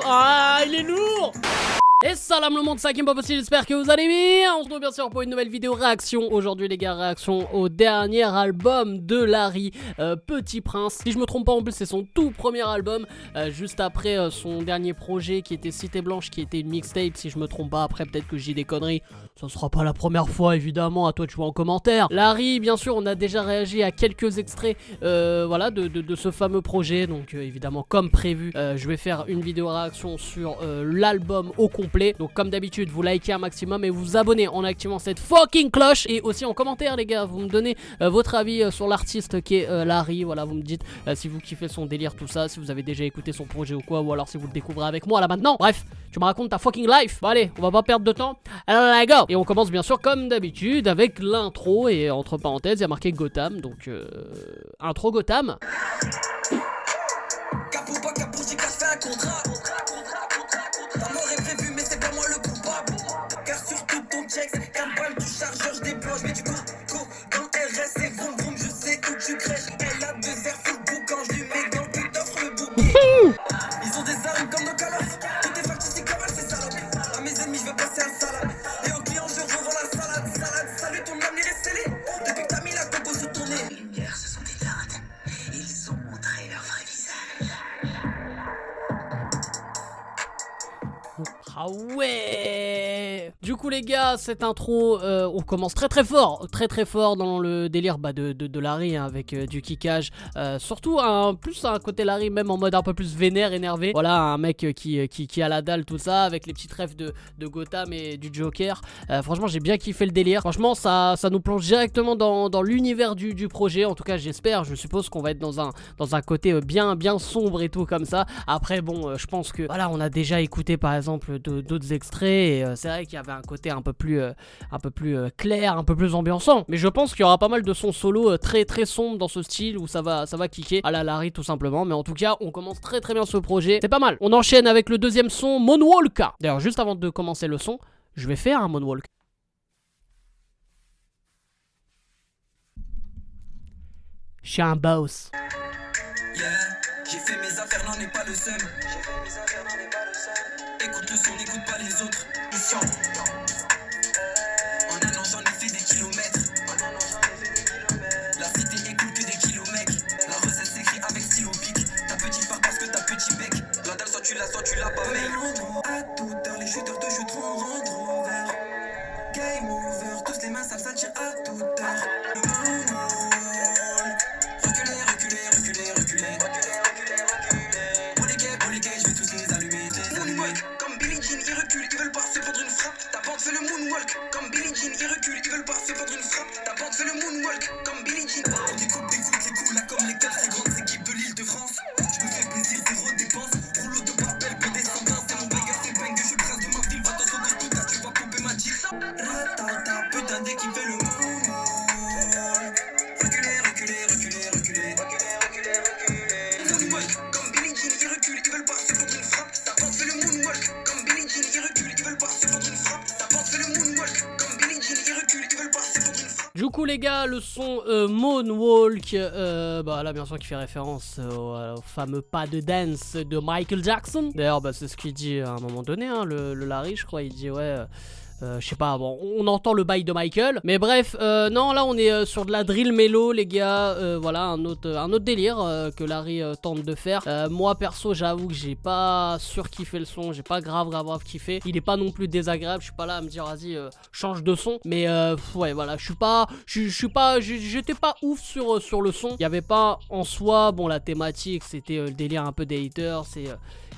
Ah, il est lourd! Et salam le monde, c'est Hakim pas possible, j'espère que vous allez bien. On se retrouve bien sûr pour une nouvelle vidéo réaction. Aujourd'hui les gars, réaction au dernier album de Larry, Petit Prince. Si je me trompe pas, en plus c'est son tout premier album, juste après son dernier projet qui était Cité Blanche, qui était une mixtape. Si je me trompe pas, après peut-être que j'ai des conneries, ce sera pas la première fois évidemment, à toi de jouer en commentaire. Larry, bien sûr, on a déjà réagi à quelques extraits voilà, de ce fameux projet. Donc évidemment comme prévu, je vais faire une vidéo réaction sur l'album au complet. Donc comme d'habitude, vous likez un maximum et vous vous abonnez en activant cette fucking cloche. Et aussi en commentaire les gars, vous me donnez votre avis sur l'artiste qui est Larry. Voilà, vous me dites si vous kiffez son délire, tout ça, si vous avez déjà écouté son projet ou quoi, ou alors si vous le découvrez avec moi là maintenant. Bref, tu me racontes ta fucking life. Bon allez, on va pas perdre de temps. Alors let's go. Et on commence bien sûr comme d'habitude avec l'intro. Et entre parenthèses il y a marqué Gotham. Donc intro Gotham. Capot pas capot, j'ai cassé un contrat. La mort est prévue, mais c'est pas moi le coupable. Car sur tout ton check, qu'un balle du chargeur, je déploie. Je mets du go dans RS et vroom vroom, je sais où tu crèches. Elle a 2 airs full book quand je lui mets dans le cul d'offre le bouc. Ils ont des armes comme nos Call of. Tout est factice, c'est cavale, c'est salope. À mes ennemis, je vais passer un salade. Et aux clients, je revends la salade. Salade, salut ton âme, les scellés. Depuis que t'as mis la compo sur ton nez. Les lumières se sont éteintes. Ils ont montré leur vrai visage. Ah ouais. Du coup les gars, cette intro, on commence très fort dans le délire de Larry hein, avec du kickage, surtout plus un côté Larry même en mode un peu plus vénère, énervé. Voilà, un mec qui a la dalle, tout ça, avec les petites rêves de Gotham et du Joker. Franchement j'ai bien kiffé le délire. Franchement ça nous plonge directement dans l'univers du projet. En tout cas j'espère, je suppose qu'on va être dans un côté bien sombre et tout comme ça. Après bon, je pense que voilà, on a déjà écouté par exemple d'autres extraits et c'est vrai qu'il y avait un côté un peu plus clair, un peu plus ambiançant, mais je pense qu'il y aura pas mal de sons solo très sombres dans ce style où ça va kicker à la Larry tout simplement. Mais en tout cas on commence très bien ce projet, c'est pas mal. On enchaîne avec le deuxième son, Moonwalk. D'ailleurs juste avant de commencer le son, je vais faire un Moonwalk. Je suis un boss. Yeah, j'ai fait mes affaires, n'en est pas le seul. Écoute le son, n'écoute pas les autres. Mission. En un an, j'en ai fait des kilomètres. La cité écoute que des kilomètres. La recette s'écrit avec stylo bic. Ta petite part parce que ta petit bec. La dalle, soit tu l'as pas, mais à toute heure, les shooters de jeu trop rendre over. Game over, tous les mains savent ça tire à toute heure. Reculez. Pour les gays, je vais tous les allumer. Moonwalk, comme Billie Jean, ils reculent, ils veulent pas se prendre une frappe. Ta bande fait le moonwalk, comme Billie Jean, ils reculent, ils veulent pas se prendre une frappe. Ta bande fait le moonwalk, comme Billie Jean. On découpe les coups là comme les 4 grandes équipes de l'île de France. Je me fais plaisir, zéro dépense. Rouleau de papel, peu descendance. C'est mon banger, c'est bang, je suis le prince de ma ville. Va t'en sauver tout, tu vas pomper ma tique. Ratata, putain dès qu'il fait le moonwalk. Reculez. Comme Billie Jean, ils reculent, ils veulent pas se prendre une frappe. Ta bande fait le moonwalk. Comme Billie Jean, ils reculent, ils veulent pas se prendre une frappe. Ta bande fait le moonwalk. Comme Billie Jean, ils reculent, ils veulent pas se prendre une frappe. Du coup les gars, le son Moonwalk, bah là bien sûr qui fait référence au fameux pas de dance de Michael Jackson. D'ailleurs bah, c'est ce qu'il dit à un moment donné, hein, le Larry je crois, il dit ouais... je sais pas, bon, on entend le bail de Michael. Mais bref, non, là on est sur de la drill mélo, les gars. Voilà, un autre délire que Larry tente de faire. Moi, perso, j'avoue que j'ai pas surkiffé le son. J'ai pas grave kiffé. Il est pas non plus désagréable. Je suis pas là à me dire, vas-y, change de son. Mais ouais, voilà, j'étais pas ouf sur le son. Il y avait pas en soi, bon, la thématique, c'était le délire un peu des haters.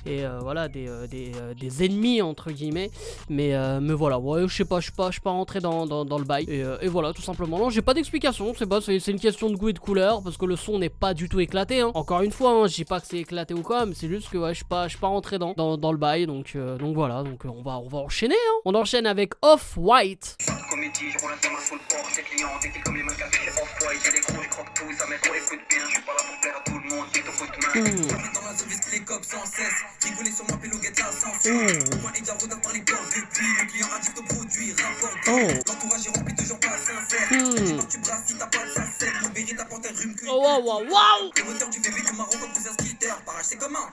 Et voilà des ennemis entre guillemets, mais voilà, ouais, je sais pas, je suis pas rentré dans le bail et voilà tout simplement. Non, j'ai pas d'explication, c'est une question de goût et de couleur parce que le son n'est pas du tout éclaté hein. Encore une fois hein, je dis pas que c'est éclaté ou quoi, mais c'est juste que ouais, je suis pas rentré dans le bail, donc voilà, donc on va enchaîner hein. On enchaîne avec Off-White. Comédie, je roule un thème à full port, c'est client, t'es comme les mains café, c'est Off-White, j'ai des gros, les crocs tout, ça m'aide, écoute bien, je suis pas là pour plaire à tout le monde, et ton coup de main. Dans la zone, veste les cops sans cesse, rigoler sur moi, pélo, guette la sens. Au point, et Yaro par les portes depuis, le client addict au produit, rapport. L'entourage est rempli de gens pas sincères. Tu brasses si t'as pas de sincère, libéré ta panthère rhume cul. waouh, waouh, waouh. Les moteurs du bébé du Maroc comme un skitter, parage c'est commun.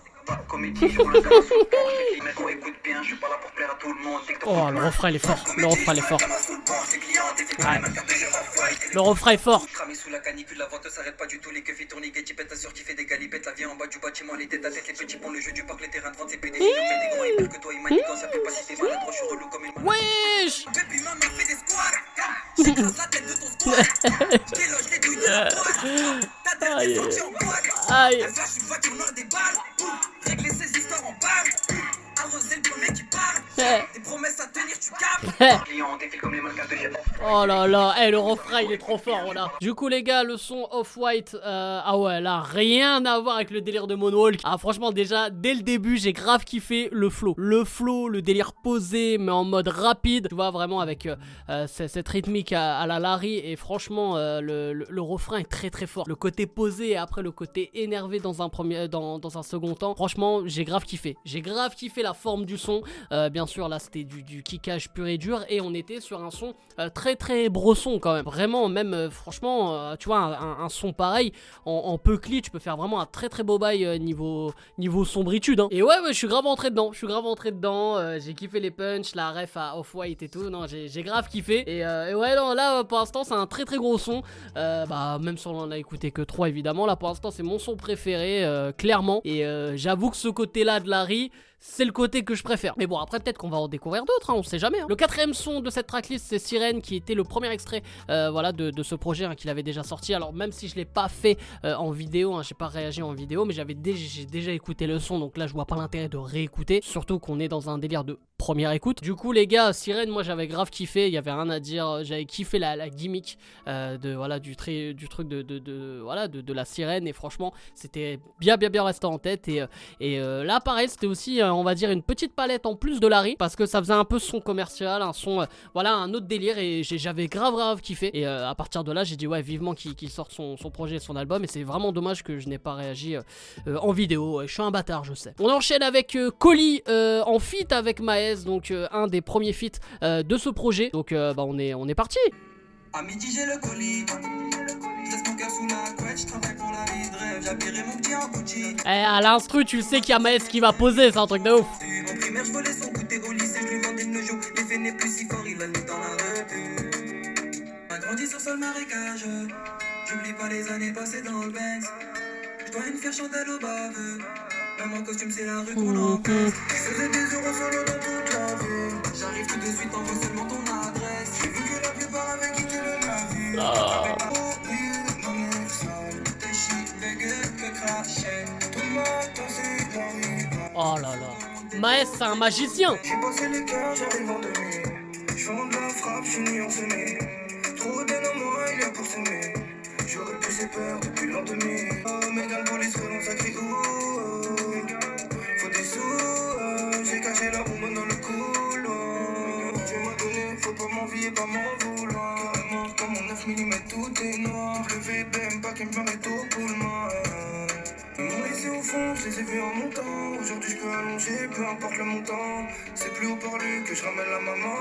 Comédie, je roule le canard sous le pont, je dis mec on écoute bien, je suis pas là pour plaire à tout le monde. Oh, le refrain il est fort, le refrain il est fort. Ouais. Le refrain est fort. Cramé sous la canicule, la vente ne s'arrête pas du tout, les keufs ils tournent, les guettes, ta sœur qui fait des galipettes, la vie en bas du bâtiment, les têtes à tête, les petits ponts, le jeu du parc, les terrains de vente, c'est PDG, on fait des grands, ils pire que toi, ils maniganent, ça fait pas si t'es maladroit, je suis relou comme une Wesh. Baby maman fait des squats, j'écrase la tête de ton squat, je déloge les douilles de la boîte, ta tête est sortie en boîte, Aïe. elle flash une voiture noire des balles, régler ses histoires en balle, arroser le premier qui parle, des promesses à tenir tu capes, client défile comme les mannequins de jet. Oh là là, le refrain il est trop fort, voilà. Du coup les gars, le son Off-White, ah ouais, là, rien à voir avec le délire de Moonwalk. Ah franchement déjà, dès le début, j'ai grave kiffé le flow. Le flow, le délire posé, mais en mode rapide. Tu vois, vraiment avec cette rythmique à la Larry. Et franchement, le refrain est très très fort. Le côté posé et après le côté énervé dans un second temps. Franchement, j'ai grave kiffé. J'ai grave kiffé la forme du son. Bien sûr, là, c'était du kickage pur et dur. Et on était sur un son très très brosson quand même. Vraiment, même franchement, tu vois, un son pareil, en peu cli, tu peux faire vraiment un très très beau bail niveau sombritude. Hein. Et ouais, je suis grave entré dedans. J'ai kiffé les punchs, la ref à Off-White et tout. Non, j'ai grave kiffé. Et ouais, non, là, pour l'instant, c'est un très très gros son. Bah, même si on en a écouté que 3, évidemment. Là, pour l'instant, c'est mon son préféré, clairement. Et j'avoue que ce côté-là de Larry, c'est le côté que je préfère. Mais bon, après peut-être qu'on va en découvrir d'autres, hein, on sait jamais. Hein. Le quatrième son de cette tracklist, c'est Sirène, qui était le premier extrait voilà, de ce projet hein, qu'il avait déjà sorti. Alors même si je l'ai pas fait en vidéo, hein, j'ai pas réagi en vidéo, mais j'ai déjà écouté le son, donc là je vois pas l'intérêt de réécouter. Surtout qu'on est dans un délire de première écoute. Du coup les gars, Sirène, moi j'avais grave kiffé, il y avait rien à dire, j'avais kiffé la gimmick voilà, du truc de la sirène, et franchement c'était bien resté en tête. Et là pareil, c'était aussi on va dire une petite palette en plus de Larry, parce que ça faisait un peu son commercial, un son voilà, un autre délire, et j'avais grave kiffé. Et à partir de là j'ai dit ouais, vivement qu'il sorte son projet, son album, et c'est vraiment dommage que je n'ai pas réagi en vidéo. Je suis un bâtard, je sais. On enchaîne avec Collie en feat avec Maes, donc un des premiers feats de ce projet. Donc bah on est parti. À midi j'ai le colis, je laisse mon cœur sous la couette, je travaille pour la vie de rêve, j'habillerai mon petit en Gucci. À l'instru tu sais qu'il y a Maes qui va poser, c'est un truc de ouf. Mon primaire je volais son goûter au lycée, je lui vendais le jour, l'effet n'est plus si fort, il a mis dans la revue. M'a grandi sur sol marécage, j'oublie pas les années passées dans le Benz. Je dois une faire chandelle au baveux, même en costume c'est la rue qu'on l'empêche. Je faisais des euros solo dans toute la ville, j'arrive tout de suite, envoie seulement ton adresse. J'ai vu que la plupart avaient quitté le navire. Oh là là, Maes c'est un magicien. J'ai passé les cœurs, j'arrive en demi. Je fais de la frappe, je suis ni en semé. Trop bien en moi, il est pour s'aimer. J'aurais pu ses peurs depuis l'an 2000. Oh, mes gars, pour les sous, on sacré faut des sous, j'ai caché la bombe dans le couloir. Tu m'as donné, faut pas m'envier, pas m'en vouloir. Carrément, comme mon 9 mm, tout est noir. Le VBM, pas qu'il me permet au coulement. Ils m'ont laissé au fond, je les ai vus en montant. Aujourd'hui je peux allonger, peu importe le montant. C'est plus haut par lui que je ramène la maman.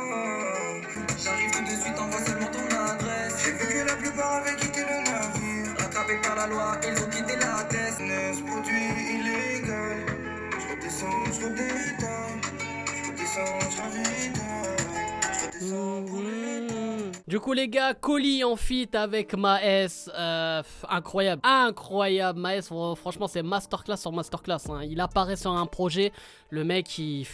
J'arrive tout de suite, envoie seulement ton adresse. J'ai vu que la plupart avaient quitté le navire. Rattrapés par la loi, ils ont quitté la tête. Ce produit illégal. Je redescends, je redétaille. Je redescends, je ravitaille. Je redescends pour les... Du coup les gars, Collie en feat avec Maes, incroyable, Maes, franchement c'est masterclass sur masterclass, hein. Il apparaît sur un projet, le mec il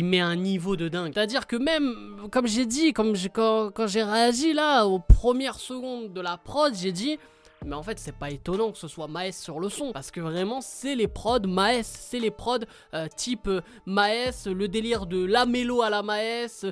met un niveau de dingue. C'est-à-dire que même, comme j'ai dit, quand j'ai réagi là, aux premières secondes de la prod, j'ai dit... Mais en fait c'est pas étonnant que ce soit Maes sur le son, parce que vraiment c'est les prods Maes, c'est les prods type Maes, le délire de la mélo à la Maes,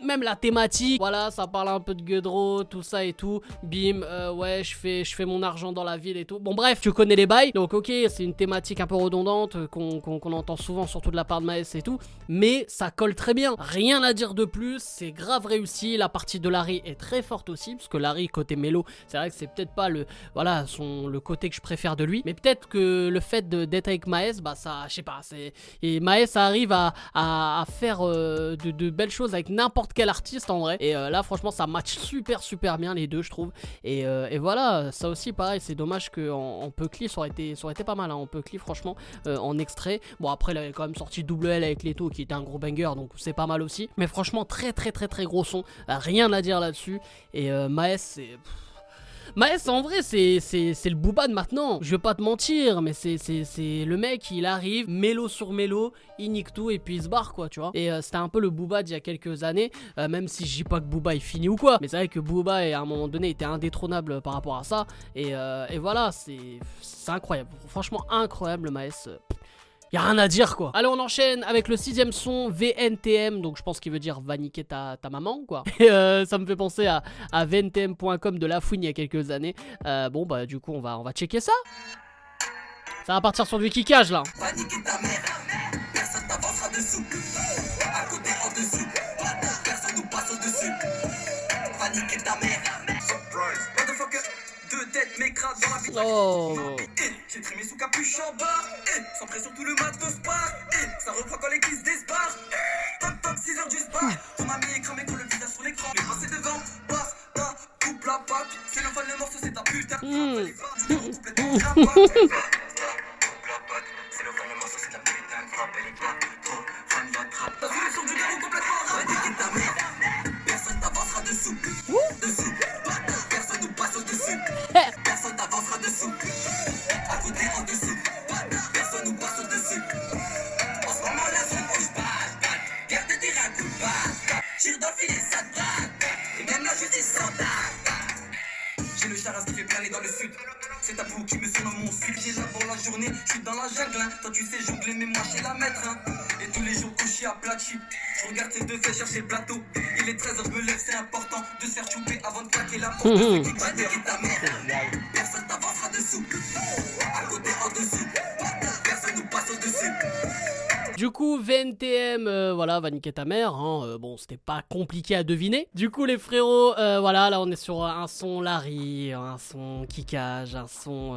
même la thématique, voilà, ça parle un peu de Gueudreau, tout ça et tout, bim, ouais je fais mon argent dans la ville et tout, bon bref, tu connais les bails, donc ok, c'est une thématique un peu redondante qu'on entend souvent, surtout de la part de Maes et tout, mais ça colle très bien, rien à dire de plus, c'est grave réussi, la partie de Larry est très forte aussi, parce que Larry côté mélo, c'est vrai que c'est peut-être peut-être pas le côté que je préfère de lui, mais peut-être que le fait d'être avec Maes, bah ça, je sais pas, et Maes arrive à faire de belles choses avec n'importe quel artiste en vrai, et là franchement ça match super bien les deux je trouve, et voilà, ça aussi pareil, c'est dommage qu'en Peucli ça aurait été pas mal, hein, en Peucli franchement, en extrait. Bon après il avait quand même sorti Double L avec Leto qui était un gros banger, donc c'est pas mal aussi, mais franchement très gros son, rien à dire là-dessus, et Maes c'est... Maes en vrai c'est le Booba de maintenant, je vais pas te mentir, mais c'est le mec, il arrive, mélo sur mélo, il nique tout et puis il se barre quoi, tu vois. Et c'était un peu le Booba d'il y a quelques années, même si je dis pas que Booba est fini ou quoi, mais c'est vrai que Booba à un moment donné était indétrônable par rapport à ça, et voilà, c'est incroyable, franchement incroyable le Maes. Y'a rien à dire quoi. Allez, on enchaîne avec le 6ème son, VNTM, donc je pense qu'il veut dire va niquer ta maman quoi. Et ça me fait penser à vntm.com de La Fouine il y a quelques années. Bon bah du coup on va checker ça. Ça va partir sur du kickage là. Va niquer ta mère, personne t'avancera dessous. À côté, en dessous, personne nous passe au-dessus. Va niquer ta mère, surprise, motherfucker. Deux têtes m'écrasent dans la vie. Oh. J'ai trimé sous capuche en bas. Sans pression tout le matos part. Ça reprend quand les kisses disparent. Toc toc 6h du spa. Ton ami est cramé quand le visage sur l'écran. Mais passé devant, passe ta coupe la pape. C'est le fan le morceau, c'est ta putain. Complètement crapace. C'est le fan le morceau, c'est ta putain. Frappe, elle est pas trop fan de la trappe. T'as vu le son du garou complètement rap. Va niquer ta mère. Personne t'avancera dessous. Dessous. Personne nous passe au-dessus. Personne t'avancera dessous. À côté, en dessous. Personne nous passe au-dessus. En ce moment, la zone rouge passe. Garde tes rats, coup de balle. Tire dans le filet, ça te gratte. Et même la justice s'en tape. J'ai le charas qui fait planer dans le sud. C'est ta peau qui me surnomme mon sud. J'ai là pour la journée, je suis dans la jungle. Hein. Toi tu sais jongler, mais moi j'ai la maître. Hein. Et tous les jours couché à Plachi. Je regarde ces deux faits chercher le plateau. Il est 13h, je me lève, c'est important de se faire chouper avant de claquer la porte. De ceux qui va niquer ta mère. Personne t'avancera dessous. À côté, en dessous. Personne nous passe au-dessus. Du coup, VNTM, voilà, va niquer ta mère, hein, bon, c'était pas compliqué à deviner. Du coup, les frérots, voilà, là, on est sur un son Larry, un son kickage, un son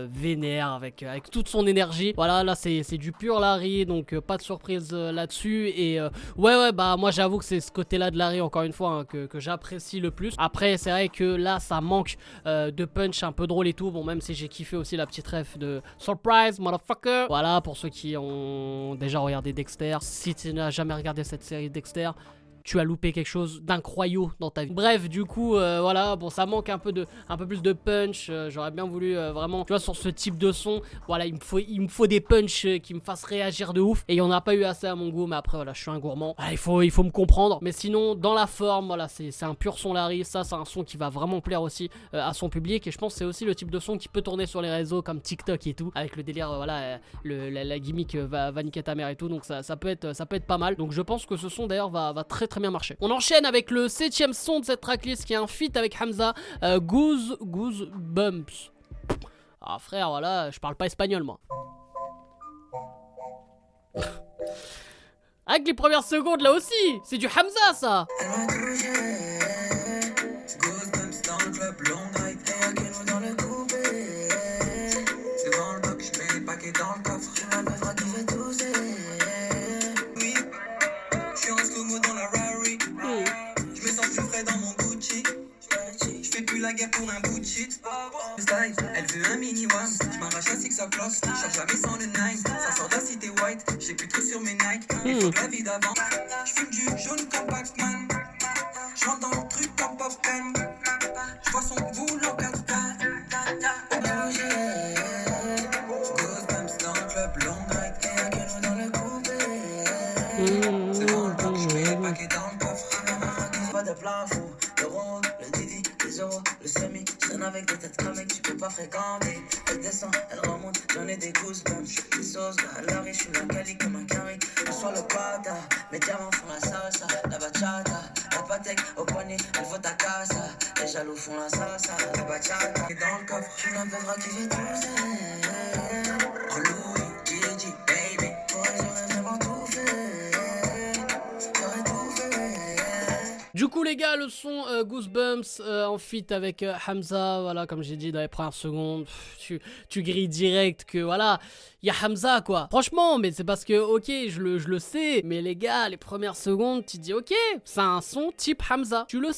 vénère, avec toute son énergie. Voilà, là, c'est du pur Larry, donc pas de surprise là-dessus. Et ouais, bah, moi, j'avoue que c'est ce côté-là de Larry, encore une fois, hein, que j'apprécie le plus. Après, c'est vrai que là, ça manque de punch un peu drôle et tout. Bon, même si j'ai kiffé aussi la petite ref de Surprise, motherfucker. Voilà, pour ceux qui ont déjà regardé Dexter, si tu n'as jamais regardé cette série Dexter, tu as loupé quelque chose d'incroyable dans ta vie. Bref, du coup, voilà, bon, ça manque un peu plus de punch. J'aurais bien voulu vraiment, tu vois, sur ce type de son, voilà, il me faut des punchs qui me fassent réagir de ouf. Et il n'y en a pas eu assez à mon goût, mais après, voilà, je suis un gourmand. Voilà, il faut me comprendre. Mais sinon, dans la forme, voilà, c'est un pur son Larry. Ça, c'est un son qui va vraiment plaire aussi à son public. Et je pense que c'est aussi le type de son qui peut tourner sur les réseaux comme TikTok et tout, avec le délire, voilà, la gimmick va niquer ta mère et tout. Donc ça peut être pas mal. Donc je pense que ce son d'ailleurs va très bien marcher. On enchaîne avec le 7ème son de cette tracklist qui est un feat avec Hamza, Goose Bumps. Ah frère, voilà, je parle pas espagnol moi. Avec les premières secondes là aussi, c'est du Hamza ça. La guerre pour un bout de shit. Elle veut un mini one. Je m'arrache à six o'clock. Je jamais sans le nine. Ça sort de la cité white. J'ai plus trop sur mes Nike. Il faut que la vie d'avant. Je fume du jaune comme Pac-Man. Je rentre dans le truc comme Popcorn. Je vois son boule en 4K. Ghost bumps dans le club long night. Et un canon dans le coupé. C'est bon le bloc. Je mets le paquet dans le coffre. Pas de plafond. Le rond, le Didi. Le semi, je traîne avec des têtes cramées que tu peux pas fréquenter. Elle descend, elle remonte, j'en ai des goosebumps. Des sauces, la Larry, je suis la Cali comme un carré. Je sois le pata, mes diamants font la salsa, la bachata. La patek au poignet, elle faut ta casa. Les jaloux font la salsa, la bachata. Et dans le coffre, je suis la beuvra qui fait tousser. En Louis, Gigi, baby. Pour elle, j'aurais vraiment tout fait. J'aurais tout fait. Du coup les gars, le son Goosebumps en feat avec Hamza, voilà, comme j'ai dit dans les premières secondes, tu grilles direct que voilà, il y a Hamza quoi. Franchement, mais c'est parce que ok, je le sais, mais les gars, les premières secondes, tu dis ok, c'est un son type Hamza. Tu le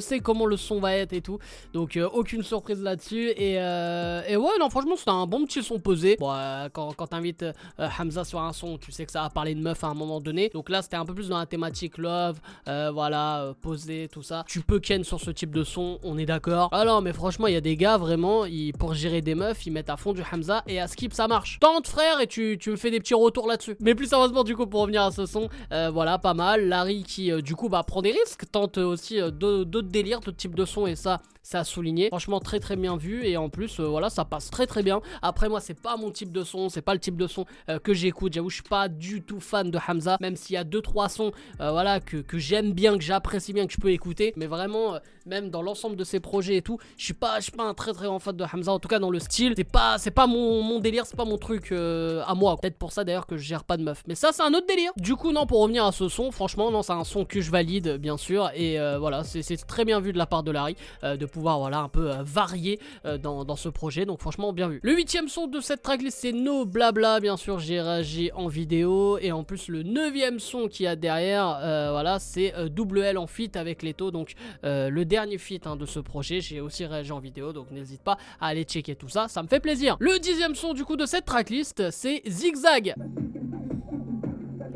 sais comment le son va être et tout. Donc aucune surprise là-dessus. Et ouais, non, franchement, c'était un bon petit son posé. Bon, quand t'invites Hamza sur un son, tu sais que ça va parler de meuf à un moment donné. Donc là, c'était un peu plus dans la thématique love, voilà, posé, tout ça. Tu peux ken sur ce type de son, on est d'accord. Alors, mais franchement, il y a des gars vraiment, pour gérer des meufs, ils mettent à fond du Hamza et à skip ça marche. Tente frère et tu me fais des petits retours là-dessus. Mais plus sérieusement, du coup, pour revenir à ce son, voilà, pas mal. Larry qui, du coup, prend des risques, tente aussi d'autres délires, d'autres types de sons et ça, c'est à souligner. Franchement, très très bien vu et en plus, voilà, ça passe très très bien. Après, moi, c'est pas mon type de son, c'est pas le type de son que j'écoute. J'avoue, je suis pas du tout fan de Hamza, même s'il y a 2-3 sons, voilà, que j'aime bien, que j'apprécie bien, que je peux écouter. Mais vraiment, même dans l'ensemble de ses projets et tout, je suis pas un très très grand fan de Hamza. En tout cas, dans le style, c'est pas mon délire, c'est pas mon truc à moi. Peut-être pour ça d'ailleurs que je gère pas de meuf. Mais ça, c'est un autre délire. Du coup, non, pour revenir à ce son, franchement, non, c'est un son que je valide, bien sûr. Et voilà, c'est très bien vu de la part de Larry de pouvoir, voilà, un peu varier dans ce projet. Donc, franchement, bien vu. Le 8ème son de cette tracklist, c'est No Blabla. Bien sûr, j'ai réagi en vidéo. Et en plus, le 9ème son qu'il y a derrière, voilà, c'est Double L en feat avec Leto. Donc, le dernier feat de ce projet. J'ai aussi réagi en vidéo. Donc, n'hésite pas à aller checker tout ça. Ça me fait plaisir. Le 10ème son, du coup, de cette tracklist, c'est Zigzag.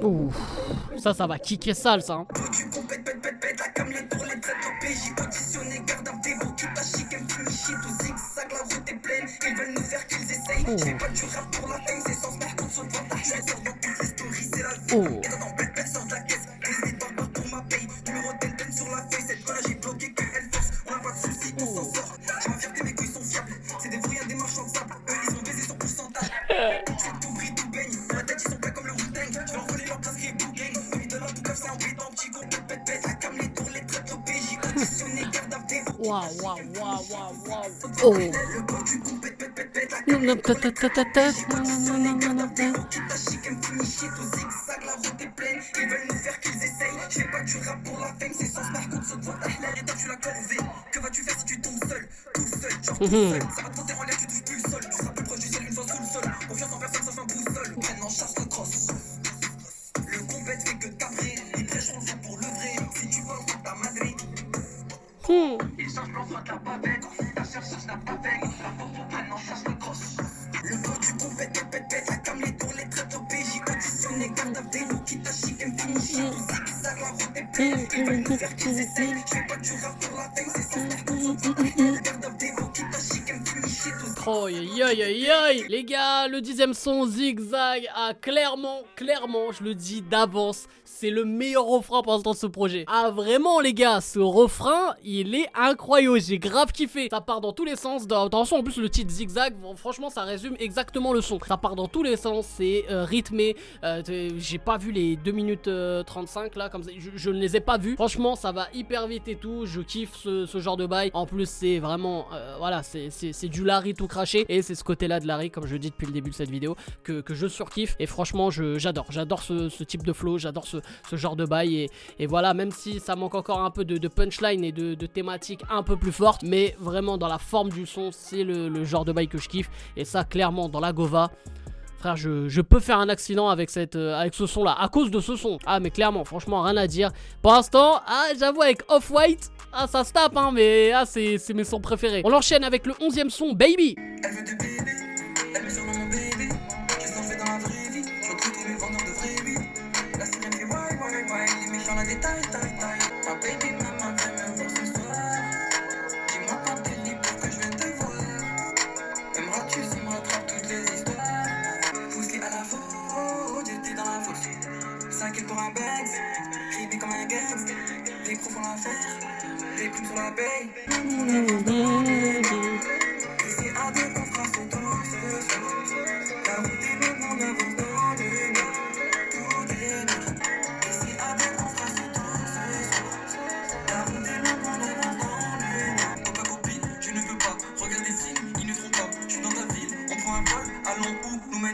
Ouh, ça va kicker sale, ça. Oh. Waouh. Oh. Que vas-tu faire si tu tombes seul, tout seul, genre tout seul. Ça va te monter en l'air, tu touches plus le sol. Tu seras plus proche du ciel une fois sous le sol. Confiance en personne sauf un boussole. Prenne en charge le cross. Le compète fait que cabrer. Ils prêcheront le pour le vrai. Si tu voles, faut ta madrid. Il change plan, soit la bavette. Ta chercheuse n'a pas veille. La photo prenne en charge le cross. Le dos du compète, pète. La cam, les tours, les traites au PJ. Auditionné, garde à vélo. Qui t'a chic, aime finition. Tout zigzag, la route est pleine. Ils veulent nous faire qu'ils essayent. Je fais pas du rap pour la fame. C'est sans faire comme ça. Garde à vélo. Qui t'a chic, aime finition. Oh, aïe. Les gars, le 10ème son, Zigzag, clairement, je le dis d'avance, c'est le meilleur refrain pour l'instant de ce projet. Ah vraiment les gars, ce refrain, il est incroyable, j'ai grave kiffé. Ça part dans tous les sens, attention en plus le titre Zigzag, bon, franchement ça résume exactement le son. Ça part dans tous les sens, c'est rythmé, j'ai pas vu les 2 minutes 35 là, comme ça, je ne les ai pas vus. Franchement ça va hyper vite et tout, je kiffe ce genre de bail. En plus c'est vraiment, voilà, c'est du Larry tout craché. Et c'est ce côté là de Larry, comme je le dis depuis le début de cette vidéo, que je surkiffe. Et franchement j'adore ce type de flow, j'adore ce genre de bail. Et voilà, même si ça manque encore un peu de punchline et de thématique un peu plus forte, mais vraiment dans la forme du son, c'est le genre de bail que je kiffe. Et ça clairement dans la Gova, frère, je peux faire un accident avec ce son là, à cause de ce son. Ah mais clairement, franchement rien à dire. Pour l'instant, j'avoue avec Off-White, ça se tape mais c'est mes sons préférés. On enchaîne avec le 11ème son, Baby. Elle veut des bébés, elle me surnomme mon bébé. Qu'est-ce qu'on fait dans la vraie vie? Je retrouve tous les vendeurs de vraie vie. La sirène fait why, les méchants la détaillent, Ma baby, maman, viens me voir ce soir. Dis-moi quand t'es libre, que je viens te voir. Aimeras-tu s'il me rattrape toutes les histoires? Pousse-les à la faute, j'étais dans la fosse. 5 pour un bags, crié comme un gangster. Des coups font l'affaire, des coups sur la paye.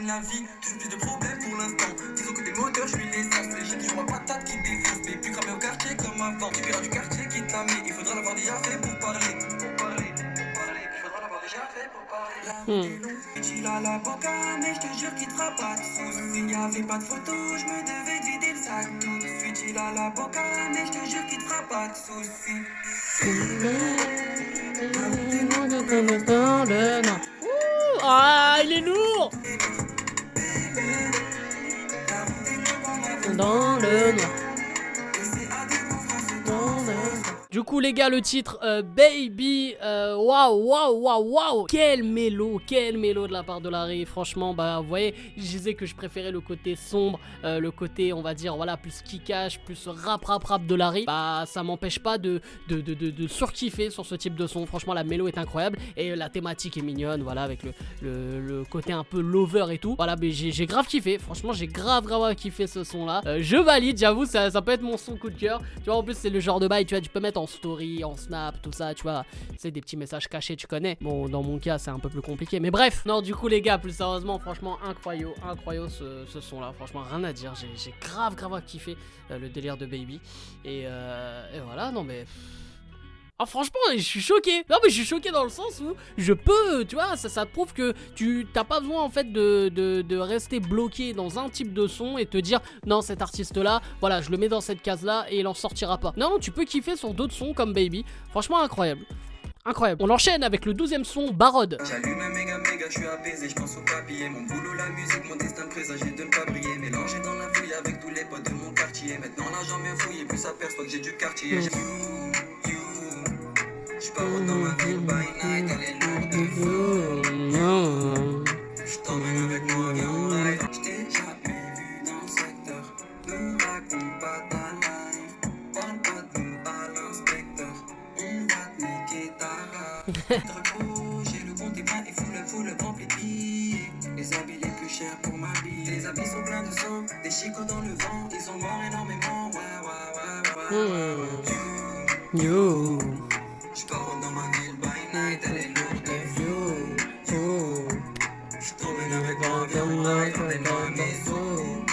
La vie, toujours plus de problèmes pour l'instant. Disons que t'es moteur, je suis l'essence. J'ai toujours ma patate qui défonce. Mais plus cramé au quartier comme avant. Tu verras du quartier qui t'a mis. Il faudra l'avoir déjà fait pour parler. Il faudra l'avoir déjà fait pour parler. La route est longue, tu l'as la boca, mais je te jure qu'il te fera pas de soucis. Y avait pas de photo, je me devais de vider le sac tout de suite. Il a la boca, mais je te jure qu'il te fera pas de soucis. Ah, il est lourd. Dans le noir. Du coup les gars, le titre Baby, waouh, quel mélo de la part de Larry. Franchement, bah vous voyez, je disais que je préférais le côté sombre, le côté on va dire voilà plus kickage, plus rap de Larry. Bah ça m'empêche pas de surkiffer sur ce type de son. Franchement la mélo est incroyable et la thématique est mignonne, voilà avec le côté un peu lover et tout. Voilà, mais j'ai grave kiffé. Franchement j'ai grave kiffé ce son là. Je valide, j'avoue ça peut être mon son coup de cœur. Tu vois en plus c'est le genre de bail, tu vois tu peux mettre en story, en snap, tout ça, tu vois, c'est des petits messages cachés, tu connais. Bon, dans mon cas, c'est un peu plus compliqué, mais bref. Non, du coup, les gars, plus sérieusement, franchement, incroyable ce son-là. Franchement, rien à dire. J'ai grave kiffé le délire de Baby. Et voilà, non mais... Ah franchement je suis choqué. Non mais je suis choqué dans le sens où je peux, tu vois, ça prouve que tu t'as pas besoin en fait de rester bloqué dans un type de son et te dire non cet artiste là, voilà je le mets dans cette case là et il en sortira pas. Non tu peux kiffer sur d'autres sons comme Baby. Franchement incroyable. On enchaîne avec le 12e son, Barod. J'allume un méga, je suis apaisé, je pense au papier. Mon boulot, la musique, mon destin présagé de ne pas briller. Mélangé dans la fouille avec tous les potes de mon quartier. Maintenant l'argent me fouille et plus s'aperçoit que j'ai du quartier. J'pars dans ma ville by night, elle est lourde de feu. J't'emmène avec moi, viens on ride. J't'ai jamais vu dans le secteur. Ne raconte pas ta life. Parle pas de nous à l'inspecteur. On va te niquer ta race. J'ai le compte est plein et full le rempli de billets. Les habits les plus chers pour m'habiller. Les habits sont pleins de sang, des chicots dans le vent. Ils ont mort énormément. Yo. J'pars dans ma ville by night, elle est lourde de yo. J't'emmène avec moi, viens on ride, emmène-moi à maison.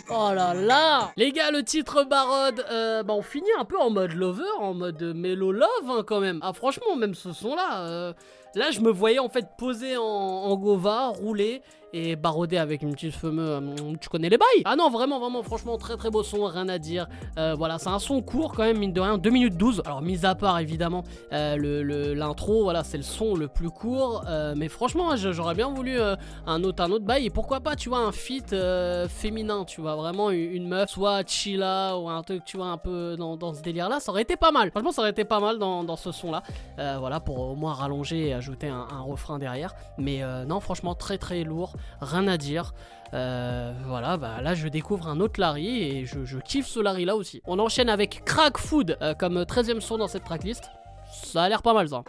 Oh là là. Les gars, le titre Barod, bah on finit un peu en mode lover, en mode mélo love hein, quand même. Ah franchement, même ce son là, là je me voyais en fait poser en Gova, rouler et baroder avec une petite fameuse, tu connais les bails. Ah non vraiment franchement très beau son, rien à dire. Voilà c'est un son court quand même mine de rien, 2 minutes 12. Alors mis à part évidemment l'intro, voilà c'est le son le plus court, mais franchement j'aurais bien voulu un autre bail et pourquoi pas tu vois un feat féminin, tu vois vraiment une meuf, soit Chilla ou un truc tu vois un peu dans ce délire là, ça aurait été pas mal. Franchement ça aurait été pas mal dans ce son là, voilà pour au moins rallonger et ajouter un refrain derrière. Mais non franchement très lourd. Rien à dire. Voilà, bah là je découvre un autre Larry et je kiffe ce Larry là aussi. On enchaîne avec Crack Food comme 13e son dans cette tracklist. Ça a l'air pas mal ça.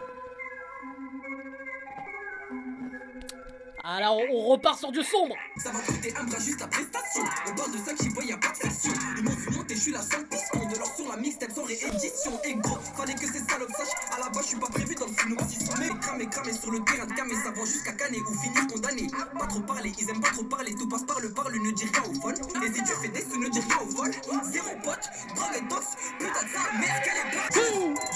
Alors on repart sur du sombre. Ça va coûter un bras juste la prestation. On parle de ça que j'y vois, y'a pas de fiction. Ils m'ont vu monter, je suis la seule piston. De leur son, la mixtape sans réédition. Et gros, fallait que ces salopes sachent. À la base, je suis pas prévu dans le synopsis. Mais cramé sur le terrain de cam. Et ça va jusqu'à canner ou finir condamné. Pas trop parler, ils aiment pas trop parler. Tout passe par le ne dis rien au fun. Et si tu fais des sous, ne dis rien au vol. Zéro pote, drogue et tox. Putain de sa mère, qu'elle est pas.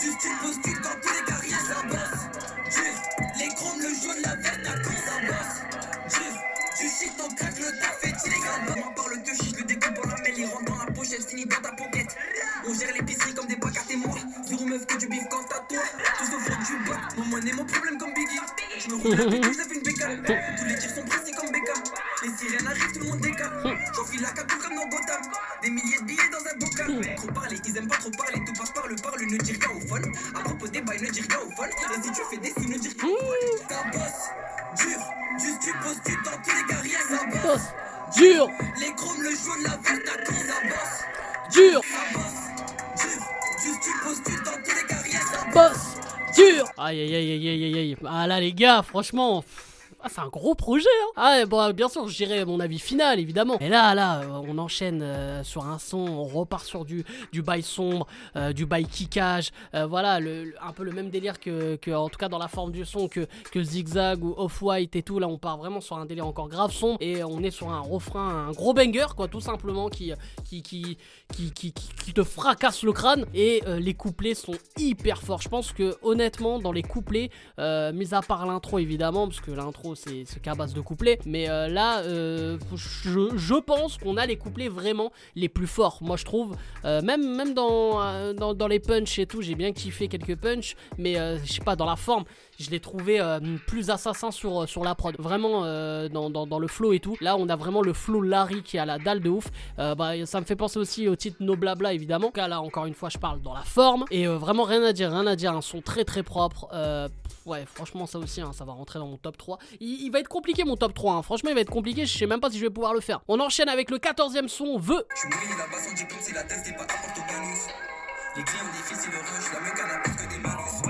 Juste tu poses, tu dans tous les gars, rien ça bosse. Juste les chromes, le jaune, la verte, la con, ça bosse. Tu chies ton crack, le taf est illégal. Moi par le deux shit, le découpe en lamelle, il rentre dans la pochette, finit dans ta pocket. On gère l'épicerie comme des bacs à témoins. Zéro meuf que du bif quand t'as toi. Tout sauf du bas, mon monnaie, mon problème comme Biggie. Je me roule la pique, je lève une bécane. Tous les tirs sont précis comme Beckham. Les sirènes arrivent, tout le monde décale. J'enfile la cagoule comme dans Gotham. Des milliers de billets dans un bocal. Trop parler, ils aiment pas trop parler. Tout passe par le ne dis rien au fun. À propos des bails, ne dis rien au fun. Et si tu fais des sous, ne dis rien au fun. Ta bosse, dur. Juste tu poses, tu dans tous les gars, rien ça bosse. Dur. Les chromes, le jaune, la verte, la con, ça bosse. Dur. Ça bosse. Dur. Juste tu poses, tu dans tous les gars, rien ça bosse. Dur. Aïe. Ah là les gars, franchement. c'est un gros projet, hein. Ah, bon, bien sûr, je dirais mon avis final, évidemment. Et là, on enchaîne sur un son, on repart sur du bail sombre, du bail kickage, voilà, un peu le même délire que, en tout cas dans la forme du son que Zigzag ou Off-White et tout. Là, on part vraiment sur un délire encore grave sombre et on est sur un refrain, un gros banger, quoi, tout simplement, qui te fracasse le crâne. Et les couplets sont hyper forts. Je pense que honnêtement, dans les couplets, mis à part l'intro évidemment, parce que l'intro c'est qu'à base de couplets, mais là, je pense qu'on a les couplets vraiment les plus forts. Moi, je trouve, même dans les punchs et tout, j'ai bien kiffé quelques punchs, mais je sais pas, dans la forme, je l'ai trouvé plus assassin sur la prod. Vraiment, dans le flow et tout. Là, on a vraiment le flow Larry qui a la dalle de ouf. Ça me fait penser aussi au titre No Blabla, évidemment. En tout cas, là, encore une fois, je parle dans la forme. Et vraiment, rien à dire. Un son très très propre. Ouais, franchement, ça aussi, hein, ça va rentrer dans mon top 3. Il va être compliqué, mon top 3. Hein. Franchement, il va être compliqué. Je sais même pas si je vais pouvoir le faire. On enchaîne avec le 14e son, Vœux. Je suis mouillé là-bas sans diplôme, c'est la test et pas apporte au bonus. Les clients difficiles, le rush, la meuf n'a plus que des malus.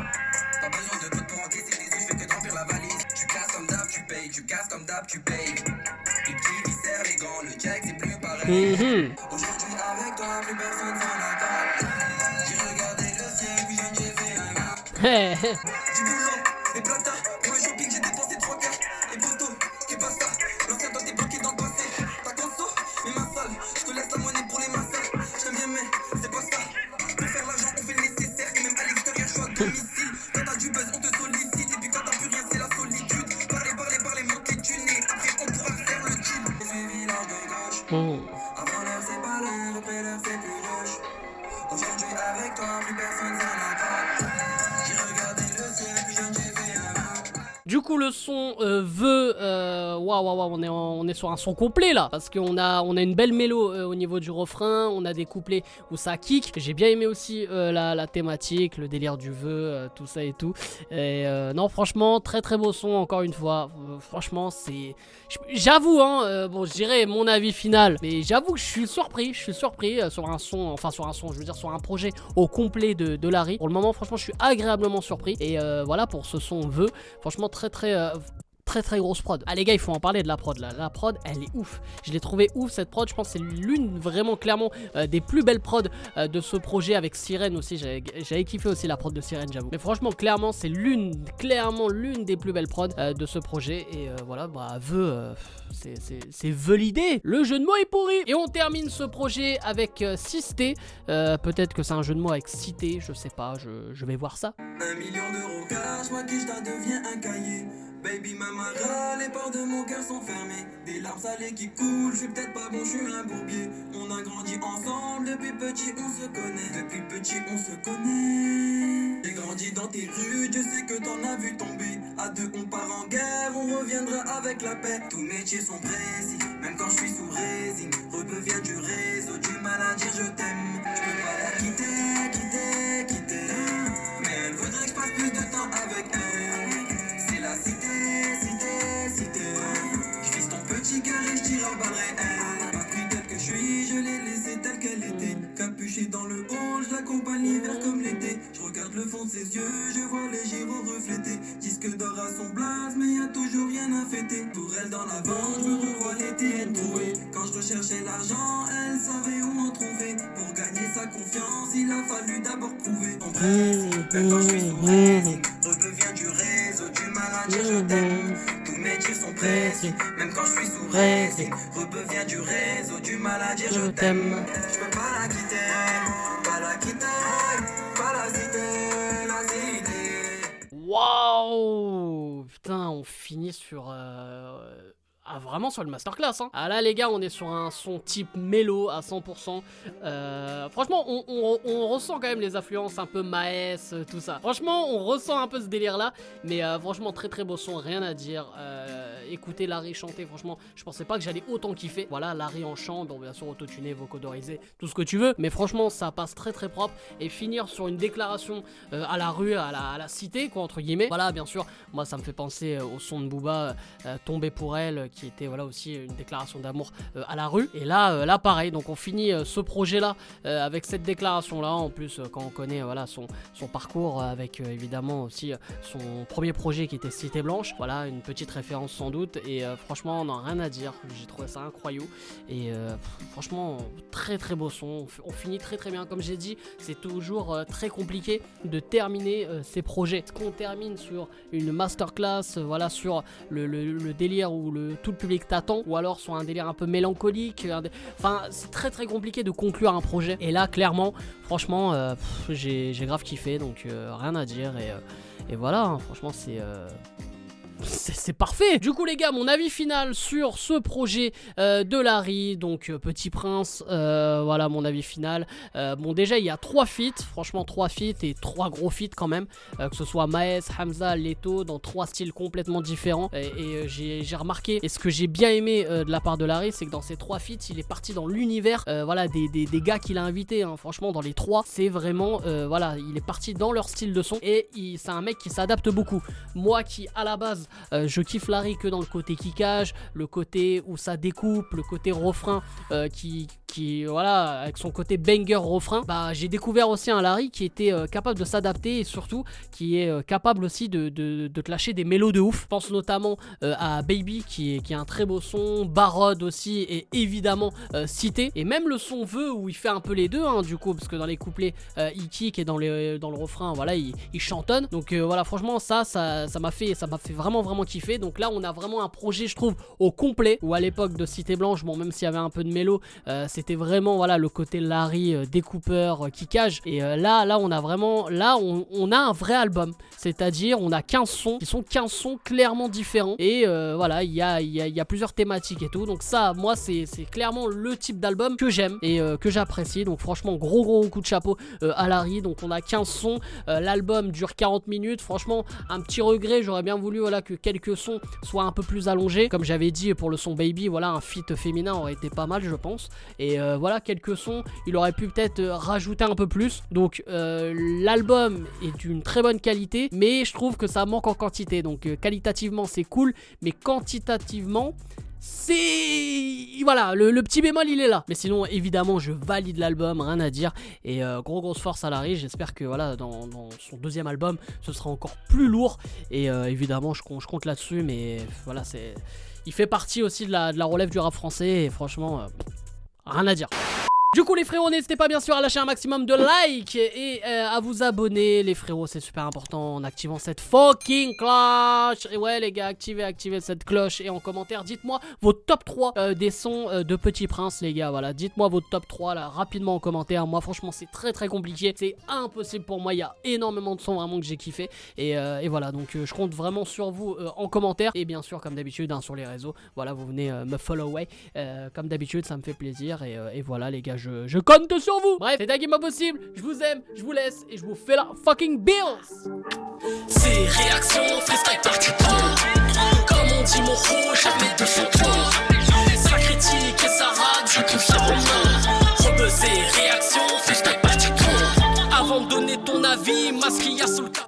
Pas besoin de doute pour encaisser des yeux, je fais que de remplir la valise. Tu casses comme d'hab, tu payes, tu casses comme d'hab, tu payes. Les petits viscères, les gants, le check, c'est plus pareil. Aujourd'hui avec toi, plus personne s'en attend. J'ai regardé le ciel, puis j'ai fait un gars. Du boulot, des plata, pour le shopping, j'ai dépensé 3 quarts. Les poteaux, qui passe ça, l'ancien toi t'es bloqué dans le passé. Ta conso, mais ma salle, je te laisse la monnaie pour les massages. Je t'aime bien, mais c'est pas ça. Pour faire l'argent, on fait le nécessaire, et même à l'extérieur, je suis à domicile. Quand t'as du buzz, on te sollicite, et puis quand t'as plus rien, c'est la solitude. Parler, monte les thunes, et après on pourra faire le deal. J'ai suivi l'heure de gauche. Avant l'heure, c'est pas l'heure, après l'heure, c'est plus rush. Aujourd'hui, avec toi, plus personne s'en attrape. J'ai regardé le ciel, puis j'ai fait un vœu. Du coup, le son Vœux, on est sur un son complet là, parce qu'on a une belle mélo au niveau du refrain, on a des couplets où ça kick. J'ai bien aimé aussi la thématique, le délire du vœu, tout ça et tout. Et non, franchement, très très beau son, encore une fois. Franchement, c'est. J'avoue, hein, bon, je dirais mon avis final, mais j'avoue que je suis surpris sur un son, je veux dire sur un projet au complet de Larry. Pour le moment, franchement, je suis agréablement surpris. Et voilà pour ce son Vœux. Franchement, très grosse prod. Ah les gars, il faut en parler de la prod là. La prod, elle est ouf. Je l'ai trouvé ouf cette prod. Je pense que c'est l'une vraiment clairement des plus belles prods de ce projet avec Sirène aussi. J'avais kiffé aussi la prod de Sirène, j'avoue. Mais franchement, clairement, c'est l'une des plus belles prods de ce projet. Et voilà, Vœux, c'est Vœux l'idée. Le jeu de mots est pourri. Et on termine ce projet avec Sisté. Peut-être que c'est un jeu de mots avec Cité, je sais pas. Je vais voir ça. 1 million d'euros cash, moi qui je deviens un cahier. Baby mamara, les portes de mon cœur sont fermées. Des larmes salées qui coulent, je suis peut-être pas bon, je suis un bourbier. On a grandi ensemble, depuis petit on se connaît. J'ai grandi dans tes rues, je sais que t'en as vu tomber. À deux on part en guerre, on reviendra avec la paix. Tous métiers sont précis, même quand je suis sous résine. Rebeu vient du réseau, du mal à dire je t'aime. Je peux pas la quitter. Mais elle voudrait que je passe plus de temps avec elle. C'est la cité. Je vise ton petit cœur et je tire à balles réelles. Ma fille telle que je suis, je l'ai laissée telle qu'elle était. Capuchée dans le hall, je l'accompagne l'hiver comme l'été. Je regarde le fond de ses yeux, je vois les gyros reflétés. Disque d'or à son blaze, mais y a toujours rien à fêter. Pour elle dans la vente, je me revois l'été et trouver. Quand je recherchais l'argent, elle savait où en trouver. Pour gagner sa confiance, il a fallu d'abord prouver. On presse, même quand je suis sous résine. Redevient du réseau, du mal à dire je t'aime. Tous mes tirs sont précis, même quand je suis sous résine. Rebeu vient du réseau, du mal à dire je t'aime. Je peux pas la quitter, pas la cité, la cité. Waouh, putain, on finit sur vraiment sur le masterclass, hein. Ah là les gars, on est sur un son type mélo à 100%. Franchement, on ressent quand même les influences un peu Maes, tout ça. Franchement, on ressent un peu ce délire là. Mais franchement, très beau son, rien à dire. écouter Larry chanter, franchement, je pensais pas que j'allais autant kiffer. Voilà, Larry en chant, bon bien sûr autotuné, vocodorisé, tout ce que tu veux, mais franchement ça passe très très propre. Et finir sur une déclaration à la rue, à la cité, quoi, entre guillemets. Voilà, bien sûr, moi ça me fait penser au son de Booba, Tomber pour elle, qui était voilà aussi une déclaration d'amour à la rue. Et là pareil, donc on finit ce projet là avec cette déclaration là. En plus quand on connaît voilà son parcours avec évidemment aussi son premier projet qui était Cité Blanche, voilà une petite référence sans doute. Et franchement on n'a rien à dire, j'ai trouvé ça incroyable. Et franchement très très beau son, on finit très très bien. Comme j'ai dit, c'est toujours très compliqué de terminer ces projets. Est-ce qu'on termine sur une masterclass, voilà, sur le délire où tout le public t'attend, ou alors sur un délire un peu mélancolique, enfin c'est très très compliqué de conclure un projet. Et là clairement franchement j'ai grave kiffé, donc rien à dire. Et voilà, hein, franchement c'est parfait. Du coup les gars, mon avis final sur ce projet de Larry, donc Petit Prince, voilà mon avis final. Bon déjà il y a 3 feats, franchement 3 feats et 3 gros feats quand même, que ce soit Maes, Hamza, Leto, dans 3 styles complètement différents. Et j'ai remarqué, et ce que j'ai bien aimé de la part de Larry, c'est que dans ces 3 feats il est parti dans l'univers voilà, des gars qu'il a invités, hein. Franchement dans les 3 c'est vraiment voilà, il est parti dans leur style de son. Et c'est un mec qui s'adapte beaucoup. Moi qui à la base je kiffe Larry que dans le côté kickage, le côté où ça découpe, le côté refrain qui voilà, avec son côté banger refrain, bah j'ai découvert aussi un Larry qui était capable de s'adapter et surtout qui est capable aussi de te lâcher des mélos de ouf. Je pense notamment à Baby qui est un très beau son, Barod aussi, et évidemment Cité, et même le son Vœu où il fait un peu les deux, hein, du coup, parce que dans les couplets il kick et dans le refrain voilà il chantonne. Donc voilà, franchement ça m'a fait vraiment kiffer. Donc là on a vraiment un projet je trouve au complet, où à l'époque de Cité Blanche, bon même s'il y avait un peu de mélo, c'était vraiment voilà le côté Larry découpeur, kickage. Et là on a vraiment, là on a un vrai album, c'est-à-dire on a 15 sons qui sont 15 sons clairement différents. Et voilà il y a plusieurs thématiques et tout. Donc ça moi c'est clairement le type d'album que j'aime et que j'apprécie. Donc franchement gros coup de chapeau à Larry. Donc on a 15 sons, l'album dure 40 minutes. Franchement un petit regret, j'aurais bien voulu voilà que quelques sons soient un peu plus allongés. Comme j'avais dit pour le son Baby, voilà un feat féminin aurait été pas mal je pense. Et voilà quelques sons, il aurait pu peut-être rajouter un peu plus. Donc l'album est d'une très bonne qualité, mais je trouve que ça manque en quantité. Donc qualitativement c'est cool, mais quantitativement c'est... Voilà, le petit bémol il est là. Mais sinon évidemment je valide l'album, rien à dire. Et grosse force à Larry. J'espère que voilà dans son deuxième album ce sera encore plus lourd. Et évidemment je compte là-dessus. Mais voilà, il fait partie aussi de la relève du rap français. Et franchement rien à dire. Du coup les frérots, n'hésitez pas bien sûr à lâcher un maximum de likes et à vous abonner les frérots, c'est super important, en activant cette fucking cloche. Et ouais les gars, activez cette cloche. Et en commentaire dites-moi vos top 3 des sons de Petit Prince les gars. Voilà, dites-moi vos top 3 là rapidement en commentaire. Moi franchement c'est très compliqué, c'est impossible pour moi, il y a énormément de sons vraiment que j'ai kiffé. Et voilà, donc je compte vraiment sur vous en commentaire. Et bien sûr comme d'habitude hein, sur les réseaux, voilà vous venez me follower comme d'habitude, ça me fait plaisir. Et voilà les gars, je compte sur vous. Bref, c'est Daggy Possible, je vous aime, je vous laisse et je vous fais la fucking bills. C'est réaction, freestyle parti 3. Comme on dit mon rouge, jamais 203. Ça critique et ça rate, je confirme en main. Rebuzzer, réaction, freestyle parti 3. Avant de donner ton avis, masque qu'il y a sous le